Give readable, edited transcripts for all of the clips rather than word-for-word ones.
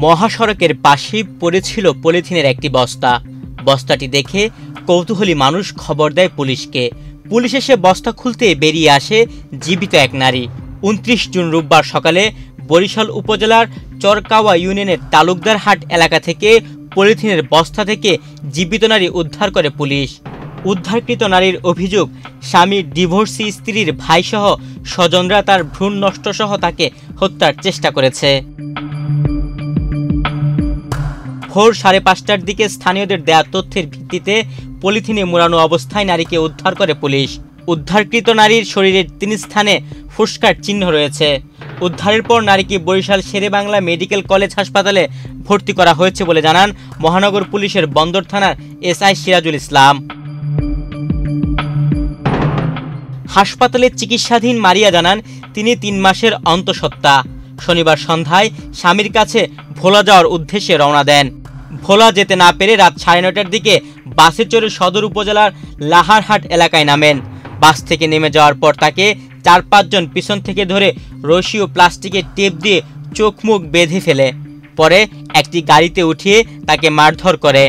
মহাসড়কের পাশেই পড়েছিল পলিথিনের একটি বস্তা। বস্তাটি দেখে কৌতূহলী মানুষ খবর দেয় পুলিশকে। পুলিশ এসে বস্তা খুলতে বেরিয়ে আসে জীবিত এক নারী। ২৯ জুন রোববার সকালে বরিশাল উপজেলার চরকাওয়া ইউনিয়নের তালুকদারহাট এলাকা থেকে পলিথিনের বস্তা থেকে জীবিত নারী উদ্ধার করে পুলিশ। উদ্ধারকৃত নারীর অভিযোগ, স্বামীর ডিভোর্সি স্ত্রীর ভাইসহ স্বজনরা তার ভ্রূণ নষ্টসহ তাকে হত্যার চেষ্টা করেছে। ভোর ৫:৩০টার দিকে স্থানীয়দের দেয়া তথ্যের ভিত্তিতে পলিথিনে মোড়ানো অবস্থায় নারীকে উদ্ধার করে পুলিশ। উদ্ধারকৃত নারীর শরীরের ৩ স্থানে ফুসকার চিহ্ন রয়েছে। উদ্ধারের পর নারীকে বরিশাল শেরেবাংলা মেডিকেল কলেজ হাসপাতালে ভর্তি করা হয়েছে বলে জানান মহানগর পুলিশের বন্দর থানার এসআই সিরাজুল ইসলাম। হাসপাতালে চিকিৎসাধীন মারিয়া জানান, তিনি ৩ মাসের অন্তঃসত্ত্বা। শনিবার সন্ধ্যায় স্বামীর কাছে ভোলা যাওয়ার উদ্দেশ্যে রওনা দেন। ভোলা যেতে না পেরে রাত ৯:৩০টার দিকে বাসে চড়ে সদর উপজেলার লাহারহাট এলাকায় নামেন। বাস থেকে নেমে যাওয়ার পর তাকে ৪-৫ জন পিছন থেকে ধরে রশি ও প্লাস্টিকের টেপ দিয়ে চোখ মুখ বেঁধে ফেলে। পরে একটি গাড়িতে উঠিয়ে তাকে মারধর করে।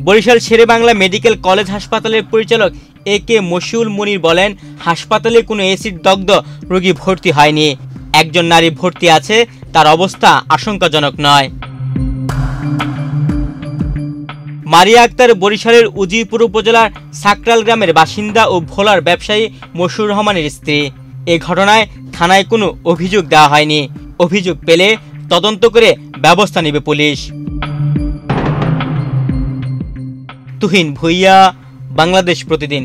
বরিশাল শেরেবাংলা মেডিকেল কলেজ হাসপাতালের পরিচালক AK মশিউল মুনির বলেন, হাসপাতালে কোনো অ্যাসিড দগ্ধ রোগী ভর্তি হয়নি। একজন নারী ভর্তি আছে, তার অবস্থা আশঙ্কাজনক নয়। মারিয়া আক্তার বরিশালের উজিরপুর উপজেলার সাকরাল গ্রামের বাসিন্দা ও ভোলার ব্যবসায়ী মশিউর রহমানের স্ত্রী। এ ঘটনায় থানায় কোনো অভিযোগ দেওয়া হয়নি। অভিযোগ পেলে তদন্ত করে ব্যবস্থা নেবে পুলিশ। তুহিন ভুইয়া, বাংলাদেশ প্রতিদিন।